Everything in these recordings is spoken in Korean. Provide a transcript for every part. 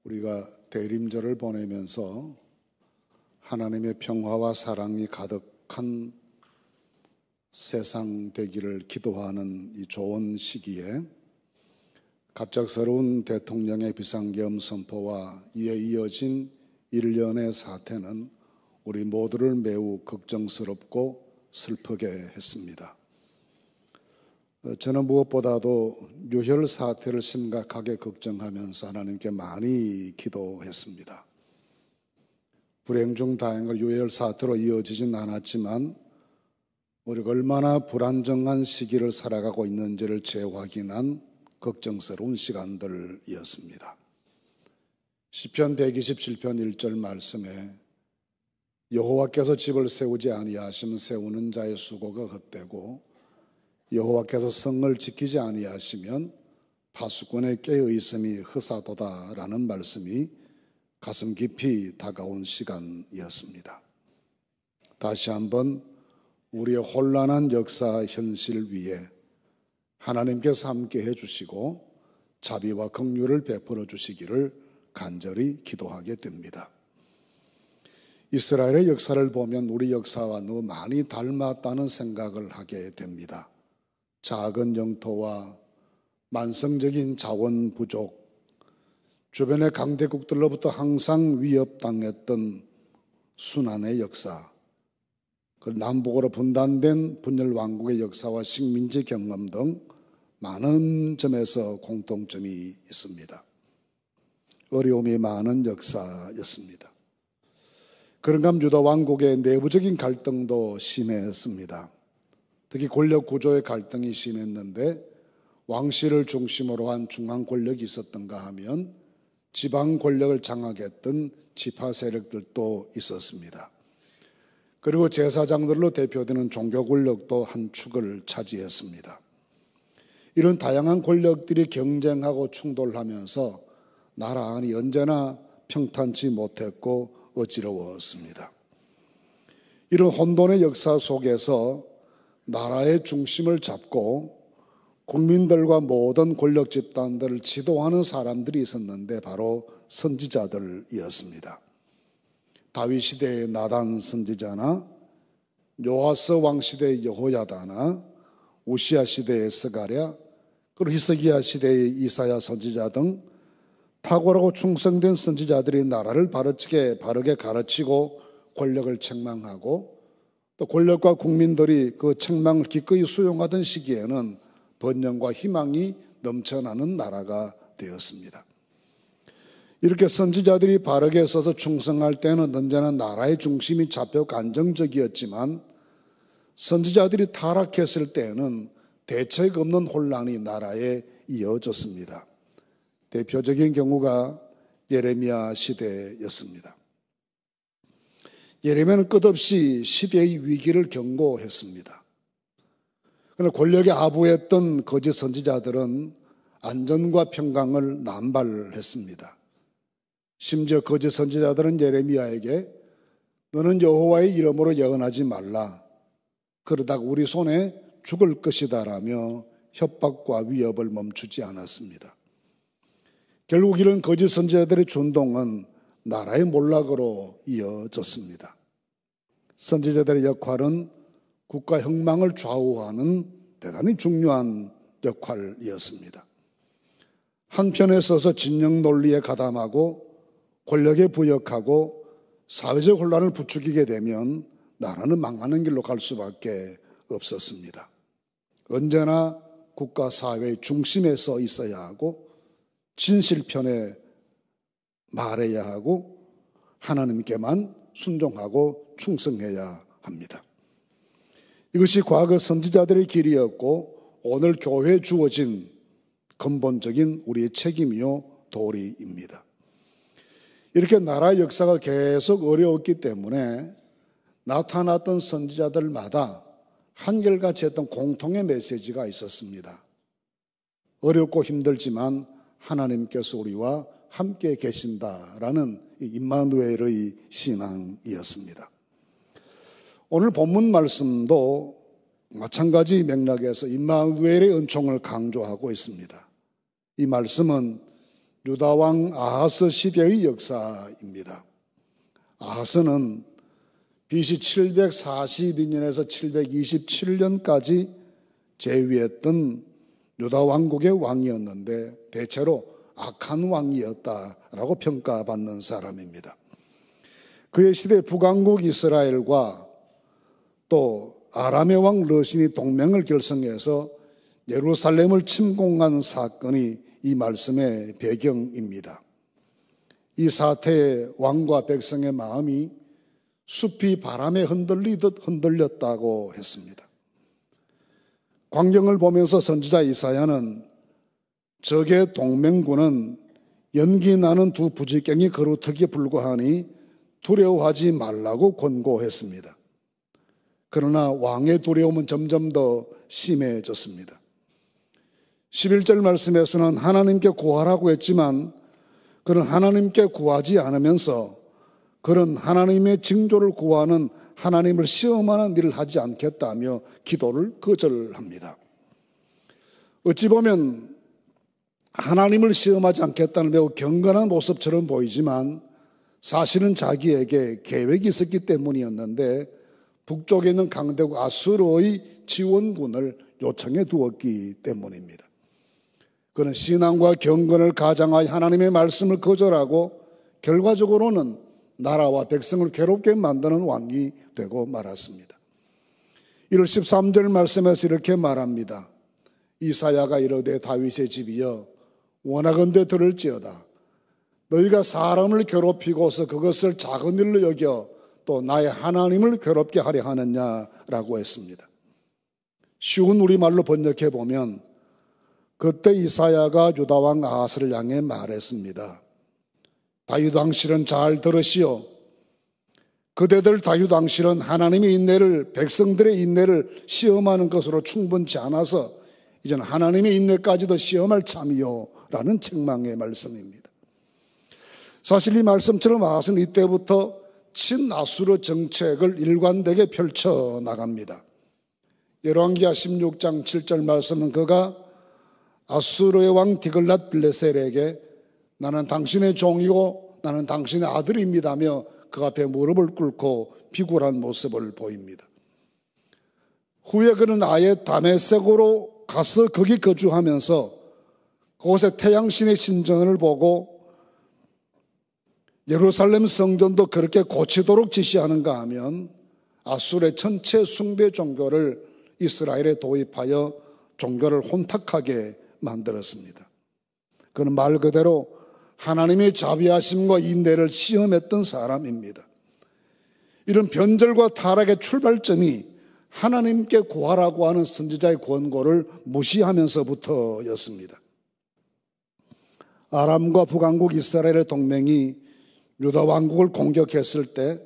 우리가 대림절을 보내면서 하나님의 평화와 사랑이 가득한 세상 되기를 기도하는 이 좋은 시기에 갑작스러운 대통령의 비상계엄 선포와 이에 이어진 일련의 사태는 우리 모두를 매우 걱정스럽고 슬프게 했습니다. 저는 무엇보다도 유혈 사태를 심각하게 걱정하면서 하나님께 많이 기도했습니다. 불행 중 다행을 유혈 사태로 이어지진 않았지만 우리가 얼마나 불안정한 시기를 살아가고 있는지를 재확인한 걱정스러운 시간들이었습니다. 시편 127편 1절 말씀에 여호와께서 집을 세우지 아니하시면 세우는 자의 수고가 헛되고 여호와께서 성을 지키지 아니하시면 파수꾼의 깨어 있음이 허사도다라는 말씀이 가슴 깊이 다가온 시간이었습니다. 다시 한번 우리의 혼란한 역사 현실 위에 하나님께서 함께 해주시고 자비와 긍휼을 베풀어 주시기를 간절히 기도하게 됩니다. 이스라엘의 역사를 보면 우리 역사와 너무 많이 닮았다는 생각을 하게 됩니다. 작은 영토와 만성적인 자원 부족, 주변의 강대국들로부터 항상 위협당했던 순환의 역사, 그 남북으로 분단된 분열 왕국의 역사와 식민지 경험 등 많은 점에서 공통점이 있습니다. 어려움이 많은 역사였습니다. 그런가 유다 왕국의 내부적인 갈등도 심했습니다. 특히 권력 구조의 갈등이 심했는데 왕실을 중심으로 한 중앙 권력이 있었던가 하면 지방 권력을 장악했던 지파 세력들도 있었습니다. 그리고 제사장들로 대표되는 종교 권력도 한 축을 차지했습니다. 이런 다양한 권력들이 경쟁하고 충돌하면서 나라 안이 언제나 평탄치 못했고 어지러웠습니다. 이런 혼돈의 역사 속에서 나라의 중심을 잡고 국민들과 모든 권력 집단들을 지도하는 사람들이 있었는데 바로 선지자들이었습니다. 다윗 시대의 나단 선지자나 요아스 왕 시대의 여호야다나 우시야 시대의 스가랴 그리고 히스기야 시대의 이사야 선지자 등 탁월하고 충성된 선지자들이 나라를 바르게 가르치고 권력을 책망하고 또 권력과 국민들이 그 책망을 기꺼이 수용하던 시기에는 번영과 희망이 넘쳐나는 나라가 되었습니다. 이렇게 선지자들이 바르게 서서 충성할 때는 언제나 나라의 중심이 잡혀가 안정적이었지만 선지자들이 타락했을 때는 대책 없는 혼란이 나라에 이어졌습니다. 대표적인 경우가 예레미야 시대였습니다. 예레미야는 끝없이 시대의 위기를 경고했습니다. 그러나 권력에 아부했던 거짓 선지자들은 안전과 평강을 남발했습니다. 심지어 거짓 선지자들은 예레미야에게 너는 여호와의 이름으로 예언하지 말라. 그러다가 우리 손에 죽을 것이다라며 협박과 위협을 멈추지 않았습니다. 결국 이런 거짓 선지자들의 준동은 나라의 몰락으로 이어졌습니다. 선지자들의 역할은 국가 흥망을 좌우하는 대단히 중요한 역할이었습니다. 한편에 서서 진영 논리에 가담하고 권력에 부역하고 사회적 혼란을 부추기게 되면 나라는 망하는 길로 갈 수밖에 없었습니다. 언제나 국가 사회의 중심에 서 있어야 하고 진실편에 말해야 하고 하나님께만 순종하고 충성해야 합니다. 이것이 과거 선지자들의 길이었고 오늘 교회에 주어진 근본적인 우리의 책임이요 도리입니다. 이렇게 나라의 역사가 계속 어려웠기 때문에 나타났던 선지자들마다 한결같이 했던 공통의 메시지가 있었습니다. 어렵고 힘들지만 하나님께서 우리와 함께 계신다라는 임마누엘의 신앙이었습니다. 오늘 본문 말씀도 마찬가지 맥락에서 임마누엘의 은총을 강조하고 있습니다. 이 말씀은 유다왕 아하스 시대의 역사입니다. 아하스는 BC 742년에서 727년까지 재위했던 유다 왕국의 왕이었는데 대체로 악한 왕이었다라고 평가받는 사람입니다. 그의 시대 북왕국 이스라엘과 또 아람의 왕 르신이 동맹을 결성해서 예루살렘을 침공한 사건이 이 말씀의 배경입니다. 이 사태에 왕과 백성의 마음이 숲이 바람에 흔들리듯 흔들렸다고 했습니다. 광경을 보면서 선지자 이사야는 적의 동맹군은 연기 나는 두 부지깽이 그루터기에 불과하니 두려워하지 말라고 권고했습니다. 그러나 왕의 두려움은 점점 더 심해졌습니다. 11절 말씀에서는 하나님께 구하라고 했지만 그는 하나님께 구하지 않으면서 그는 하나님의 징조를 구하는 하나님을 시험하는 일을 하지 않겠다며 기도를 거절합니다. 어찌 보면 하나님을 시험하지 않겠다는 매우 경건한 모습처럼 보이지만 사실은 자기에게 계획이 있었기 때문이었는데 북쪽에 있는 강대국 아수르의 지원군을 요청해 두었기 때문입니다. 그는 신앙과 경건을 가장하여 하나님의 말씀을 거절하고 결과적으로는 나라와 백성을 괴롭게 만드는 왕이 되고 말았습니다. 1월 13절 말씀에서 이렇게 말합니다. 이사야가 이르되 다윗의 집이여 원하건대 들을지어다. 너희가 사람을 괴롭히고서 그것을 작은 일로 여겨 또 나의 하나님을 괴롭게 하려 하느냐라고 했습니다. 쉬운 우리말로 번역해 보면 그때 이사야가 유다왕 아하스를 향해 말했습니다. 다윗 왕실은 잘 들으시오. 그대들 다윗 왕실은 하나님의 인내를 백성들의 인내를 시험하는 것으로 충분치 않아서 이제는 하나님의 인내까지도 시험할 참이요 라는 책망의 말씀입니다. 사실 이 말씀처럼 아하스는 이때부터 친아수르 정책을 일관되게 펼쳐나갑니다. 열왕기하 16장 7절 말씀은 그가 아수르의 왕 디글랏 빌레셀에게 나는 당신의 종이고 나는 당신의 아들입니다며 그 앞에 무릎을 꿇고 비굴한 모습을 보입니다. 후에 그는 아예 다메섹으로 가서 거기 거주하면서 그곳에 태양신의 신전을 보고 예루살렘 성전도 그렇게 고치도록 지시하는가 하면 아수르의 전체 숭배 종교를 이스라엘에 도입하여 종교를 혼탁하게 만들었습니다. 그는 말 그대로 하나님의 자비하심과 인내를 시험했던 사람입니다. 이런 변절과 타락의 출발점이 하나님께 구하라고 하는 선지자의 권고를 무시하면서부터였습니다. 아람과 북왕국 이스라엘의 동맹이 유다 왕국을 공격했을 때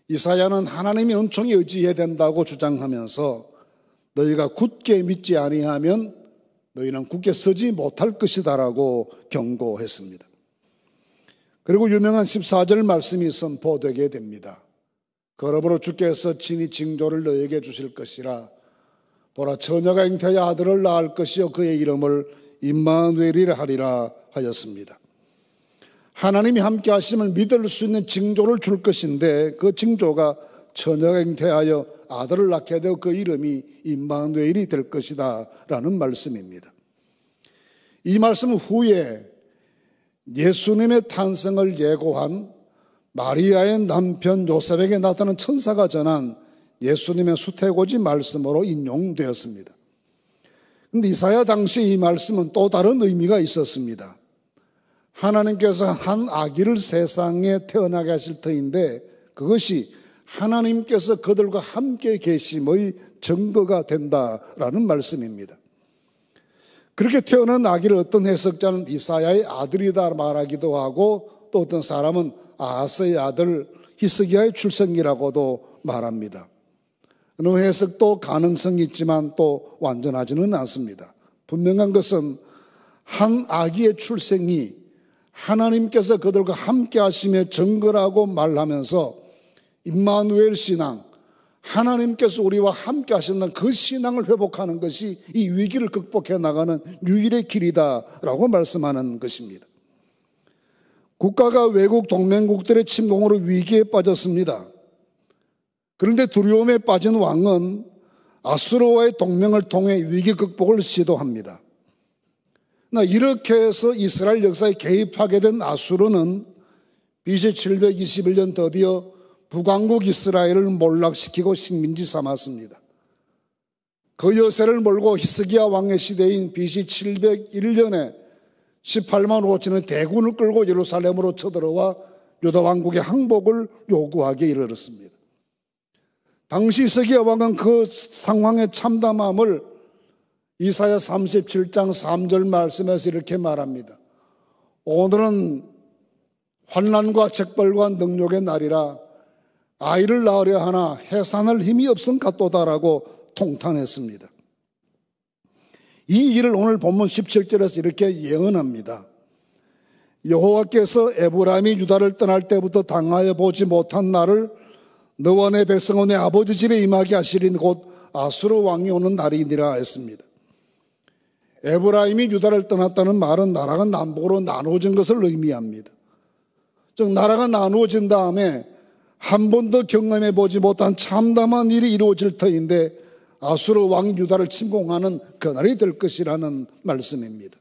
이사야는 하나님의 은총에 의지해야 된다고 주장하면서 너희가 굳게 믿지 아니하면 너희는 굳게 서지 못할 것이다라고 경고했습니다. 그리고 유명한 14절 말씀이 선포되게 됩니다. 그러므로 주께서 친히 징조를 너에게 주실 것이라. 보라 처녀가 잉태하여 아들을 낳을 것이요 그의 이름을 임마누엘이라 하리라 하였습니다. 하나님이 함께 하심을 믿을 수 있는 징조를 줄 것인데 그 징조가 처녀가 잉태하여 아들을 낳게 되어 그 이름이 임마누엘이 될 것이다 라는 말씀입니다. 이 말씀 후에 예수님의 탄생을 예고한 마리아의 남편 요셉에게 나타난 천사가 전한 예수님의 수태고지 말씀으로 인용되었습니다. 그런데 이사야 당시 이 말씀은 또 다른 의미가 있었습니다. 하나님께서 한 아기를 세상에 태어나게 하실 터인데 그것이 하나님께서 그들과 함께 계심의 증거가 된다라는 말씀입니다. 그렇게 태어난 아기를 어떤 해석자는 이사야의 아들이다 말하기도 하고 또 어떤 사람은 아하스의 아들 히스기야의 출생이라고도 말합니다. 어느 해석도 가능성이 있지만 또 완전하지는 않습니다. 분명한 것은 한 아기의 출생이 하나님께서 그들과 함께 하심의 증거라고 말하면서 임마누엘 신앙, 하나님께서 우리와 함께 하신다는 그 신앙을 회복하는 것이 이 위기를 극복해 나가는 유일의 길이다라고 말씀하는 것입니다. 국가가 외국 동맹국들의 침공으로 위기에 빠졌습니다. 그런데 두려움에 빠진 왕은 아수르와의 동맹을 통해 위기 극복을 시도합니다. 이렇게 해서 이스라엘 역사에 개입하게 된 아수르는 BC 721년 드디어 북왕국 이스라엘을 몰락시키고 식민지 삼았습니다. 그 여세를 몰고 히스기야 왕의 시대인 BC 701년에 18만 5천의 대군을 끌고 예루살렘으로 쳐들어와 유다 왕국의 항복을 요구하게 이르렀습니다. 당시 히스기야 왕은 그 상황에 참담함을 이사야 37장 3절 말씀에서 이렇게 말합니다. 오늘은 환난과 책벌과 능욕의 날이라 아이를 낳으려 하나 해산할 힘이 없음 같도다라고 통탄했습니다. 이 일을 오늘 본문 17절에서 이렇게 예언합니다. 여호와께서 에브라임이 유다를 떠날 때부터 당하여 보지 못한 날을 너와 내 백성은 내 아버지 집에 임하게 하시린 곧 아수르 왕이 오는 날이니라 했습니다. 에브라임이 유다를 떠났다는 말은 나라가 남북으로 나누어진 것을 의미합니다. 즉 나라가 나누어진 다음에 한 번도 경험해 보지 못한 참담한 일이 이루어질 터인데 아수르 왕이 유다를 침공하는 그날이 될 것이라는 말씀입니다.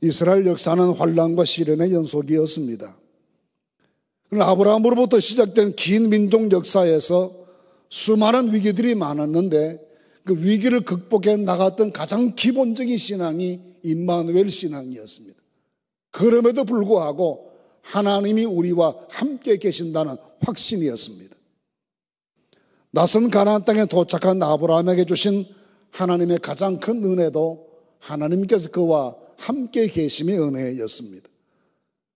이스라엘 역사는 환난과 시련의 연속이었습니다. 그러나 아브라함으로부터 시작된 긴 민족 역사에서 수많은 위기들이 많았는데 그 위기를 극복해 나갔던 가장 기본적인 신앙이 임마누엘 신앙이었습니다. 그럼에도 불구하고 하나님이 우리와 함께 계신다는 확신이었습니다. 낯선 가나안 땅에 도착한 아브라함에게 주신 하나님의 가장 큰 은혜도 하나님께서 그와 함께 계심의 은혜였습니다.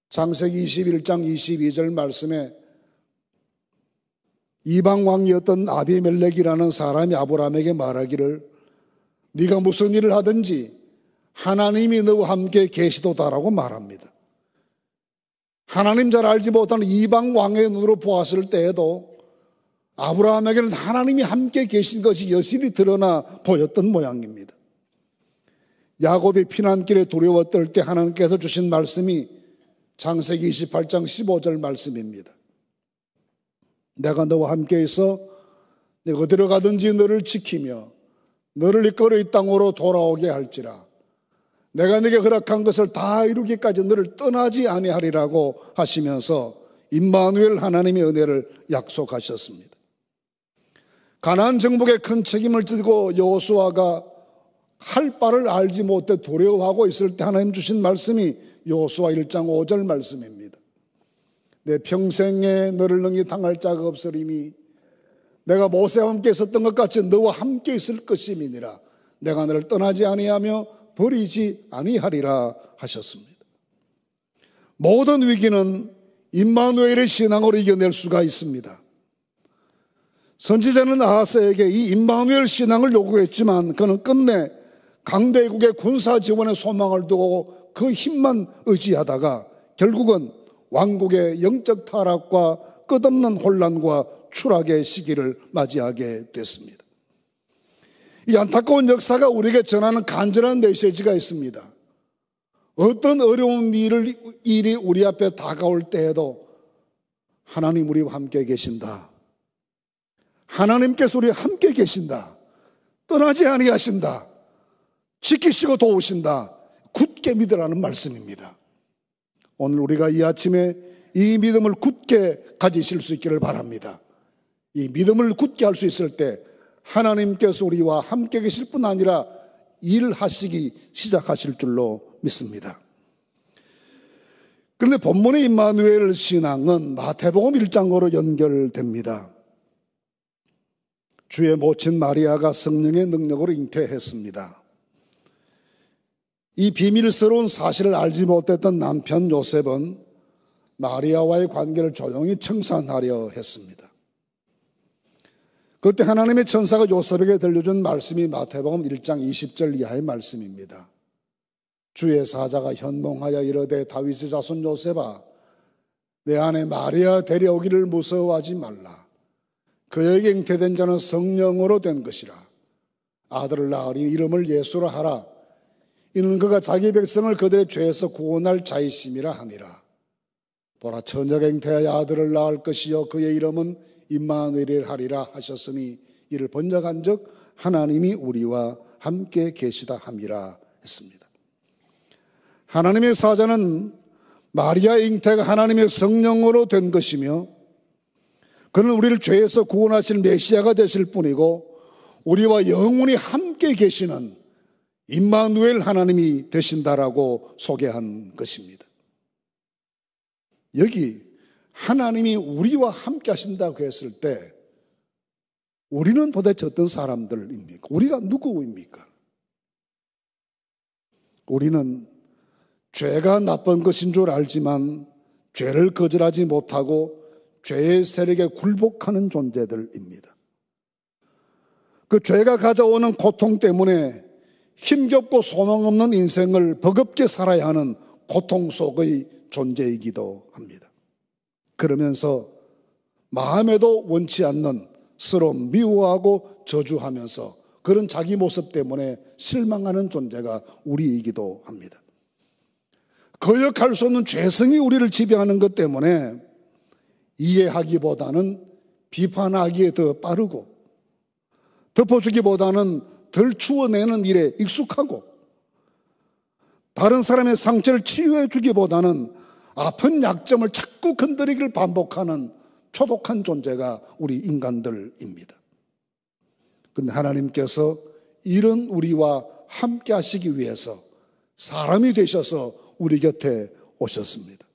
창세기 21장 22절 말씀에 이방왕이었던 아비멜렉이라는 사람이 아브라함에게 말하기를 네가 무슨 일을 하든지 하나님이 너와 함께 계시도다라고 말합니다. 하나님 잘 알지 못하는 이방왕의 눈으로 보았을 때에도 아브라함에게는 하나님이 함께 계신 것이 여실히 드러나 보였던 모양입니다. 야곱이 피난길에 두려워 떨 때 하나님께서 주신 말씀이 창세기 28장 15절 말씀입니다. 내가 너와 함께 있어 내가 어디로 가든지 너를 지키며 너를 이끌어 이 땅으로 돌아오게 할지라. 내가 네게 허락한 것을 다 이루기까지 너를 떠나지 아니하리라고 하시면서 임마누엘 하나님의 은혜를 약속하셨습니다. 가나안 정복에 큰 책임을 지고 여호수아가 할 바를 알지 못해 두려워하고 있을 때 하나님 주신 말씀이 여호수아 1장 5절 말씀입니다. 내 평생에 너를 능히 당할 자가 없으리니 내가 모세와 함께 있었던 것 같이 너와 함께 있을 것임이니라. 내가 너를 떠나지 아니하며 버리지 아니하리라 하셨습니다. 모든 위기는 임마누엘의 신앙으로 이겨낼 수가 있습니다. 선지자는 아하스에게 이 임마누엘 신앙을 요구했지만 그는 끝내 강대국의 군사 지원에 소망을 두고 그 힘만 의지하다가 결국은 왕국의 영적 타락과 끝없는 혼란과 추락의 시기를 맞이하게 됐습니다. 이 안타까운 역사가 우리에게 전하는 간절한 메시지가 있습니다. 어떤 어려운 일이 우리 앞에 다가올 때에도 하나님 우리와 함께 계신다. 하나님께서 우리와 함께 계신다. 떠나지 아니하신다. 지키시고 도우신다. 굳게 믿으라는 말씀입니다. 오늘 우리가 이 아침에 이 믿음을 굳게 가지실 수 있기를 바랍니다. 이 믿음을 굳게 할 수 있을 때 하나님께서 우리와 함께 계실 뿐 아니라 일하시기 시작하실 줄로 믿습니다. 그런데 본문의 임마누엘 신앙은 마태복음 1장으로 연결됩니다. 주의 모친 마리아가 성령의 능력으로 잉태했습니다. 이 비밀스러운 사실을 알지 못했던 남편 요셉은 마리아와의 관계를 조용히 청산하려 했습니다. 그때 하나님의 천사가 요셉에게 들려준 말씀이 마태복음 1장 20절 이하의 말씀입니다. 주의 사자가 현몽하여 이르되 다윗의 자손 요셉아 내 아내 마리아 데려오기를 무서워하지 말라. 그에게 잉태된 자는 성령으로 된 것이라. 아들을 낳으니 이름을 예수라 하라. 이는 그가 자기 백성을 그들의 죄에서 구원할 자이심이라 함이라. 보라, 처녀가 잉태하여 아들을 낳을 것이요 그의 이름은 임마누엘이라 하리라 하셨으니 이를 번역한즉 하나님이 우리와 함께 계시다 함이라 했습니다. 하나님의 사자는 마리아의 잉태가 하나님의 성령으로 된 것이며 그는 우리를 죄에서 구원하실 메시아가 되실 뿐이고 우리와 영원히 함께 계시는 임마누엘 하나님이 되신다라고 소개한 것입니다. 여기 하나님이 우리와 함께 하신다고 했을 때 우리는 도대체 어떤 사람들입니까? 우리가 누구입니까? 우리는 죄가 나쁜 것인 줄 알지만 죄를 거절하지 못하고 죄의 세력에 굴복하는 존재들입니다. 그 죄가 가져오는 고통 때문에 힘겹고 소망 없는 인생을 버겁게 살아야 하는 고통 속의 존재이기도 합니다. 그러면서 마음에도 원치 않는 서로 미워하고 저주하면서 그런 자기 모습 때문에 실망하는 존재가 우리이기도 합니다. 거역할 수 없는 죄성이 우리를 지배하는 것 때문에 이해하기보다는 비판하기에 더 빠르고 덮어주기보다는 덜 추워내는 일에 익숙하고 다른 사람의 상처를 치유해 주기보다는 아픈 약점을 자꾸 건드리기를 반복하는 초독한 존재가 우리 인간들입니다. 그런데 하나님께서 이런 우리와 함께 하시기 위해서 사람이 되셔서 우리 곁에 오셨습니다.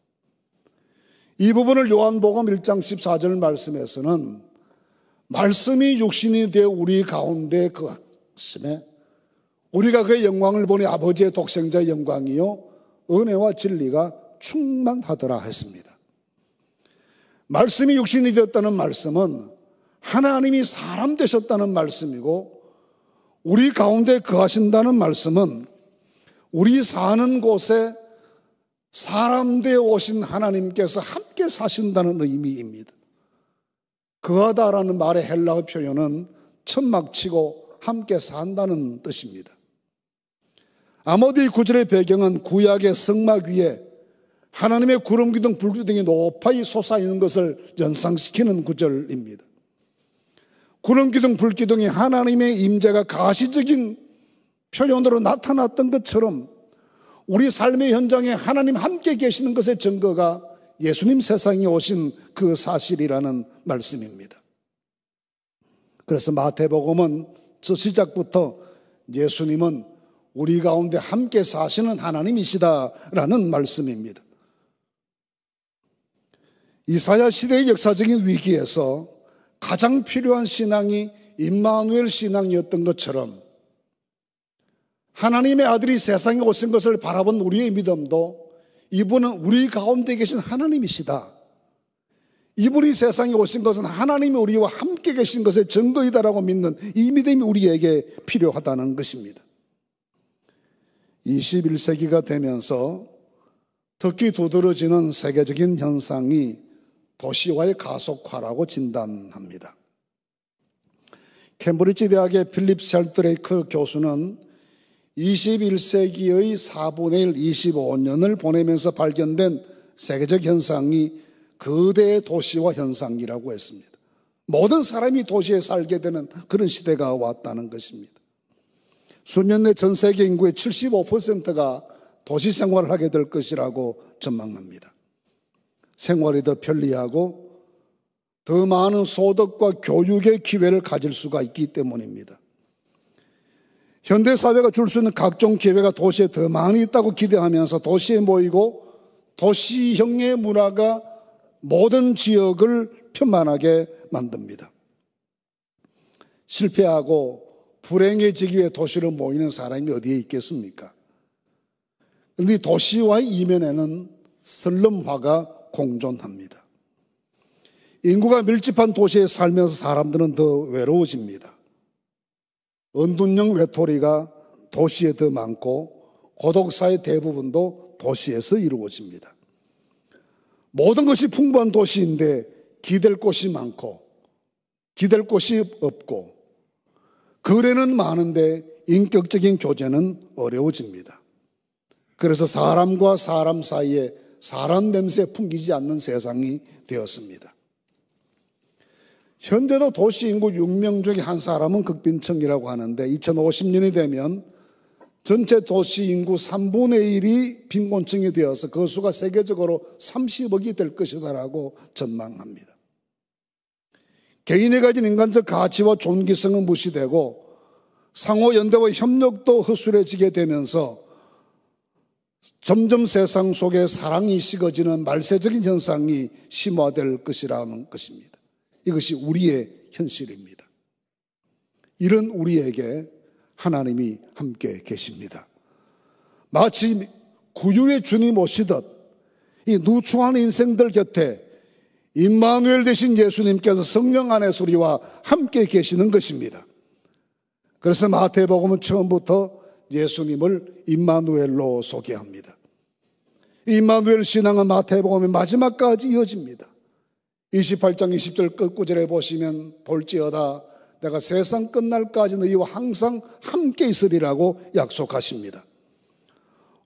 이 부분을 요한복음 1장 14절 말씀에서는 말씀이 육신이 되어 우리 가운데 거하심에 우리가 그의 영광을 보니 아버지의 독생자의 영광이요 은혜와 진리가 충만하더라 했습니다. 말씀이 육신이 되었다는 말씀은 하나님이 사람 되셨다는 말씀이고 우리 가운데 거하신다는 말씀은 우리 사는 곳에 사람 되어 오신 하나님께서 함께 사신다는 의미입니다. 거하다라는 말의 헬라어 표현은 천막치고 함께 산다는 뜻입니다. 아모디 구절의 배경은 구약의 성막 위에 하나님의 구름기둥 불기둥이 높이 솟아있는 것을 연상시키는 구절입니다. 구름기둥 불기둥이 하나님의 임재가 가시적인 표현으로 나타났던 것처럼 우리 삶의 현장에 하나님 함께 계시는 것의 증거가 예수님 세상에 오신 그 사실이라는 말씀입니다. 그래서 마태복음은 저 시작부터 예수님은 우리 가운데 함께 사시는 하나님이시다라는 말씀입니다. 이사야 시대의 역사적인 위기에서 가장 필요한 신앙이 임마누엘 신앙이었던 것처럼 하나님의 아들이 세상에 오신 것을 바라본 우리의 믿음도 이분은 우리 가운데 계신 하나님이시다. 이분이 세상에 오신 것은 하나님이 우리와 함께 계신 것의 증거이다라고 믿는 이 믿음이 우리에게 필요하다는 것입니다. 21세기가 되면서 특히 두드러지는 세계적인 현상이 도시화의 가속화라고 진단합니다. 캠브리지 대학의 필립 셀드레이크 교수는 21세기의 4분의 1, 25년을 보내면서 발견된 세계적 현상이 거대 도시화 현상이라고 했습니다. 모든 사람이 도시에 살게 되는 그런 시대가 왔다는 것입니다. 수년 내 전 세계 인구의 75%가 도시 생활을 하게 될 것이라고 전망합니다. 생활이 더 편리하고 더 많은 소득과 교육의 기회를 가질 수가 있기 때문입니다. 현대사회가 줄 수 있는 각종 기회가 도시에 더 많이 있다고 기대하면서 도시에 모이고 도시형의 문화가 모든 지역을 편만하게 만듭니다. 실패하고 불행해지기 위해 도시로 모이는 사람이 어디에 있겠습니까? 그런데 도시와의 이면에는 슬럼화가 공존합니다. 인구가 밀집한 도시에 살면서 사람들은 더 외로워집니다. 은둔형 외톨이가 도시에 더 많고 고독사의 대부분도 도시에서 이루어집니다. 모든 것이 풍부한 도시인데 기댈 곳이 많고 기댈 곳이 없고 거래는 많은데 인격적인 교제는 어려워집니다. 그래서 사람과 사람 사이에 사람 냄새 풍기지 않는 세상이 되었습니다. 현재도 도시 인구 6명 중에 한 사람은 극빈층이라고 하는데 2050년이 되면 전체 도시 인구 3분의 1이 빈곤층이 되어서 그 수가 세계적으로 30억이 될 것이다라고 전망합니다. 개인이 가진 인간적 가치와 존귀성은 무시되고 상호 연대와 협력도 허술해지게 되면서 점점 세상 속에 사랑이 식어지는 말세적인 현상이 심화될 것이라는 것입니다. 이것이 우리의 현실입니다. 이런 우리에게 하나님이 함께 계십니다. 마치 구유의 주님 오시듯 이 누추한 인생들 곁에 임마누엘 되신 예수님께서 성령 안에서 우리와 함께 계시는 것입니다. 그래서 마태복음은 처음부터 예수님을 임마누엘로 소개합니다. 임마누엘 신앙은 마태복음의 마지막까지 이어집니다. 28장 20절 끝구절에 보시면 볼지어다 내가 세상 끝날까지 너희와 항상 함께 있으리라고 약속하십니다.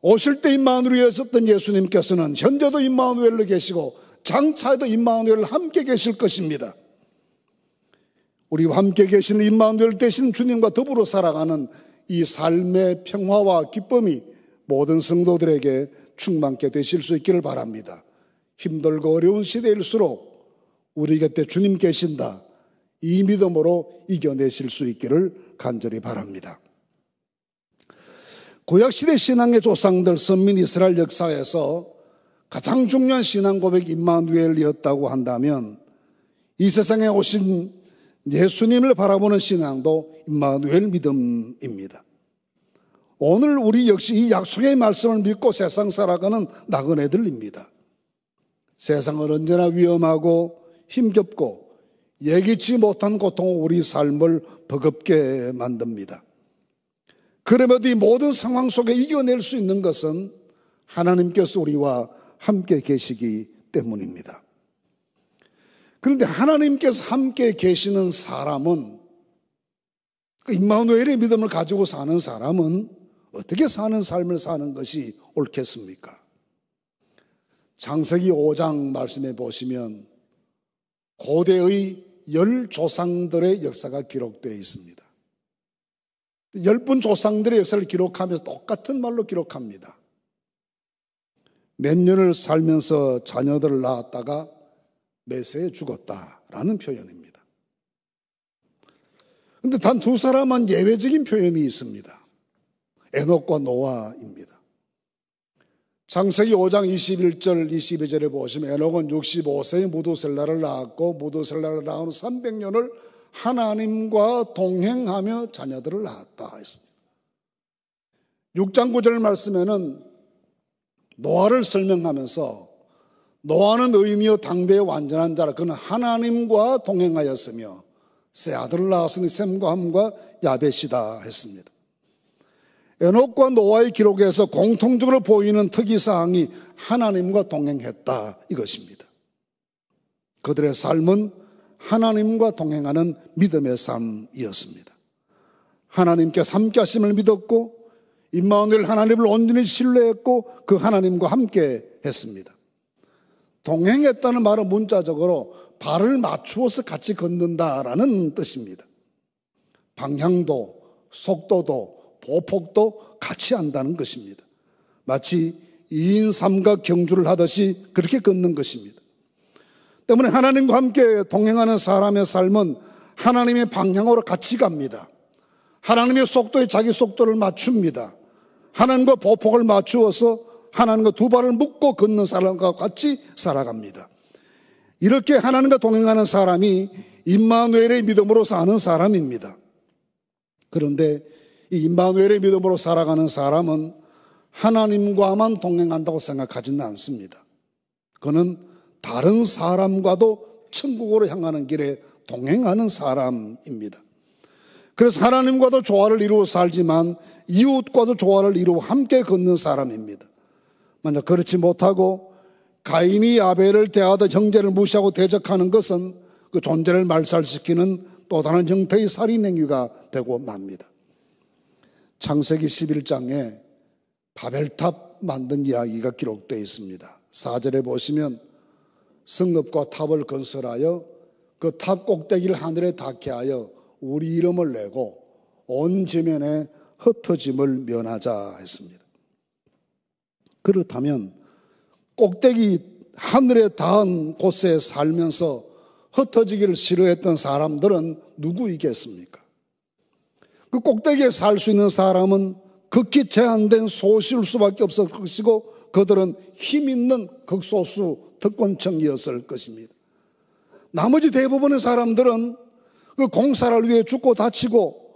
오실 때 임마누엘이었던 예수님께서는 현재도 임마누엘로 계시고 장차에도 임마누엘로 함께 계실 것입니다. 우리와 함께 계시는 임마누엘 되시는 주님과 더불어 살아가는 이 삶의 평화와 기쁨이 모든 성도들에게 충만케 되실 수 있기를 바랍니다. 힘들고 어려운 시대일수록 우리 곁에 주님 계신다. 이 믿음으로 이겨내실 수 있기를 간절히 바랍니다. 구약시대 신앙의 조상들 선민 이스라엘 역사에서 가장 중요한 신앙 고백이 임마누엘이었다고 한다면 이 세상에 오신 예수님을 바라보는 신앙도 임마누엘 믿음입니다. 오늘 우리 역시 이 약속의 말씀을 믿고 세상 살아가는 나그네들입니다. 세상은 언제나 위험하고 힘겹고 예기치 못한 고통은 우리 삶을 버겁게 만듭니다. 그럼에도 이 모든 상황 속에 이겨낼 수 있는 것은 하나님께서 우리와 함께 계시기 때문입니다. 그런데 하나님께서 함께 계시는 사람은, 임마누엘의 믿음을 가지고 사는 사람은 어떻게 사는 삶을 사는 것이 옳겠습니까? 창세기 5장 말씀에 보시면 고대의 10조상들의 역사가 기록되어 있습니다. 10분 조상들의 역사를 기록하면서 똑같은 말로 기록합니다. 몇 년을 살면서 자녀들을 낳았다가 메세에 죽었다라는 표현입니다. 그런데 단 두 사람만 예외적인 표현이 있습니다. 에녹과 노아입니다. 창세기 5장 21절 22절에 보시면 에녹은 65세에 무두셀라를 낳았고 무두셀라를 낳은 300년을 하나님과 동행하며 자녀들을 낳았다 했습니다. 6장 9절 말씀에는 노아를 설명하면서 노아는 의인이요 당대의 완전한 자라 그는 하나님과 동행하였으며 세 아들을 낳았으니 셈과 함과 야벳이다 했습니다. 에녹과 노아의 기록에서 공통적으로 보이는 특이사항이 하나님과 동행했다 이것입니다. 그들의 삶은 하나님과 동행하는 믿음의 삶이었습니다. 하나님께서 함께 하심을 믿었고 임마누엘 하나님을 온전히 신뢰했고 그 하나님과 함께 했습니다. 동행했다는 말은 문자적으로 발을 맞추어서 같이 걷는다라는 뜻입니다. 방향도 속도도 보폭도 같이 한다는 것입니다. 마치 2인 3각 경주를 하듯이 그렇게 걷는 것입니다. 때문에 하나님과 함께 동행하는 사람의 삶은 하나님의 방향으로 같이 갑니다. 하나님의 속도에 자기 속도를 맞춥니다. 하나님과 보폭을 맞추어서 하나님과 두 발을 묶고 걷는 사람과 같이 살아갑니다. 이렇게 하나님과 동행하는 사람이 임마누엘의 믿음으로 사는 사람입니다. 그런데 이 임마누엘의 믿음으로 살아가는 사람은 하나님과만 동행한다고 생각하지는 않습니다. 그는 다른 사람과도 천국으로 향하는 길에 동행하는 사람입니다. 그래서 하나님과도 조화를 이루어 살지만 이웃과도 조화를 이루어 함께 걷는 사람입니다. 만약 그렇지 못하고 가인이 아벨을 대하듯 형제를 무시하고 대적하는 것은 그 존재를 말살시키는 또 다른 형태의 살인 행위가 되고 맙니다. 창세기 11장에 바벨탑 만든 이야기가 기록되어 있습니다. 4절에 보시면 성읍과 탑을 건설하여 그 탑 꼭대기를 하늘에 닿게 하여 우리 이름을 내고 온 지면에 흩어짐을 면하자 했습니다. 그렇다면 꼭대기 하늘에 닿은 곳에 살면서 흩어지기를 싫어했던 사람들은 누구이겠습니까? 그 꼭대기에 살 수 있는 사람은 극히 제한된 소수일 수밖에 없을 것이고 그들은 힘 있는 극소수 특권층이었을 것입니다. 나머지 대부분의 사람들은 그 공사를 위해 죽고 다치고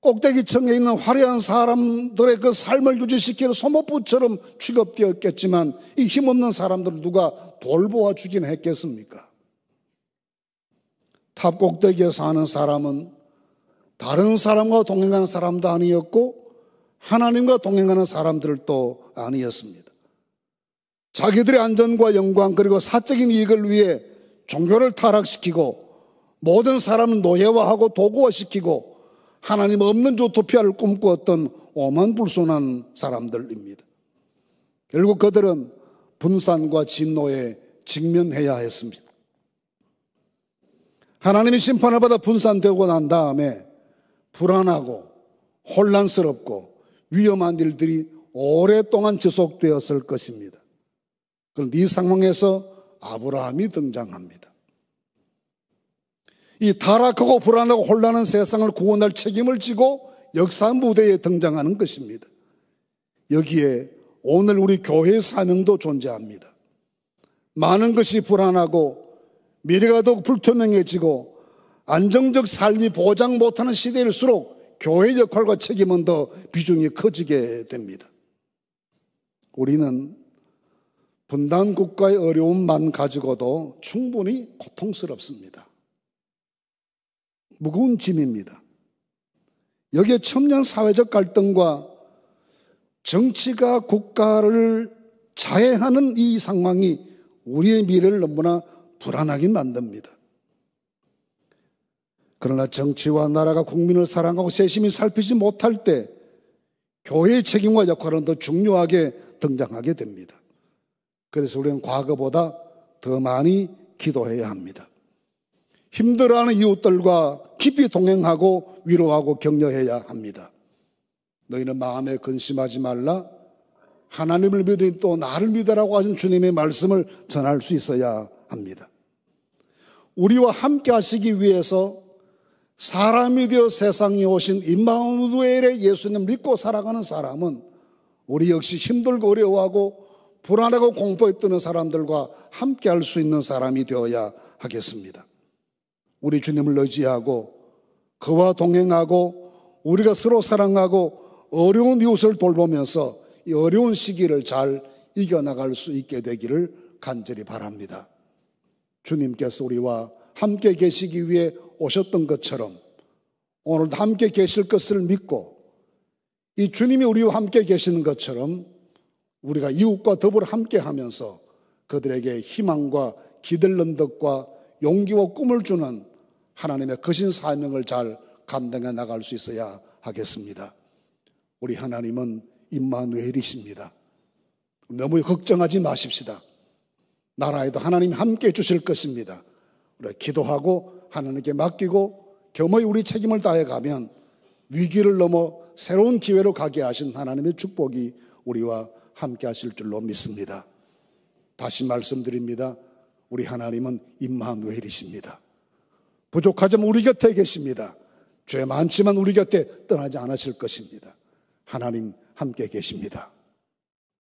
꼭대기층에 있는 화려한 사람들의 그 삶을 유지시키는 소모품처럼 취급되었겠지만 이 힘없는 사람들을 누가 돌보아 주긴 했겠습니까? 탑 꼭대기에 사는 사람은 다른 사람과 동행하는 사람도 아니었고 하나님과 동행하는 사람들도 아니었습니다. 자기들의 안전과 영광 그리고 사적인 이익을 위해 종교를 타락시키고 모든 사람을 노예화하고 도구화시키고 하나님 없는 주토피아를 꿈꾸었던 오만불손한 사람들입니다. 결국 그들은 분산과 진노에 직면해야 했습니다. 하나님이 심판을 받아 분산되고 난 다음에 불안하고 혼란스럽고 위험한 일들이 오랫동안 지속되었을 것입니다. 그런데 이 상황에서 아브라함이 등장합니다. 이 타락하고 불안하고 혼란한 세상을 구원할 책임을 지고 역사 무대에 등장하는 것입니다. 여기에 오늘 우리 교회의 사명도 존재합니다. 많은 것이 불안하고 미래가 더욱 불투명해지고 안정적 삶이 보장 못하는 시대일수록 교회의 역할과 책임은 더 비중이 커지게 됩니다. 우리는 분단 국가의 어려움만 가지고도 충분히 고통스럽습니다. 무거운 짐입니다. 여기에 첨예한 사회적 갈등과 정치가 국가를 자해하는 이 상황이 우리의 미래를 너무나 불안하게 만듭니다. 그러나 정치와 나라가 국민을 사랑하고 세심히 살피지 못할 때 교회의 책임과 역할은 더 중요하게 등장하게 됩니다. 그래서 우리는 과거보다 더 많이 기도해야 합니다. 힘들어하는 이웃들과 깊이 동행하고 위로하고 격려해야 합니다. 너희는 마음에 근심하지 말라. 하나님을 믿으니 또 나를 믿으라고 하신 주님의 말씀을 전할 수 있어야 합니다. 우리와 함께 하시기 위해서 사람이 되어 세상에 오신 임마누엘의 예수님 믿고 살아가는 사람은 우리 역시 힘들고 어려워하고 불안하고 공포에 뜨는 사람들과 함께 할 수 있는 사람이 되어야 하겠습니다. 우리 주님을 의지하고 그와 동행하고 우리가 서로 사랑하고 어려운 이웃을 돌보면서 이 어려운 시기를 잘 이겨나갈 수 있게 되기를 간절히 바랍니다. 주님께서 우리와 함께 계시기 위해 오셨던 것처럼 오늘도 함께 계실 것을 믿고 이 주님이 우리와 함께 계시는 것처럼 우리가 이웃과 더불어 함께 하면서 그들에게 희망과 기댈는 덕과 용기와 꿈을 주는 하나님의 거신 사명을 잘 감당해 나갈 수 있어야 하겠습니다. 우리 하나님은 임마누엘이십니다. 너무 걱정하지 마십시다. 나라에도 하나님이 함께 해주실 것입니다. 우리 기도하고 하나님께 맡기고 겸허히 우리 책임을 다해가면 위기를 넘어 새로운 기회로 가게 하신 하나님의 축복이 우리와 함께 하실 줄로 믿습니다. 다시 말씀드립니다. 우리 하나님은 임마누엘이십니다. 부족하지만 우리 곁에 계십니다. 죄 많지만 우리 곁에 떠나지 않으실 것입니다. 하나님 함께 계십니다.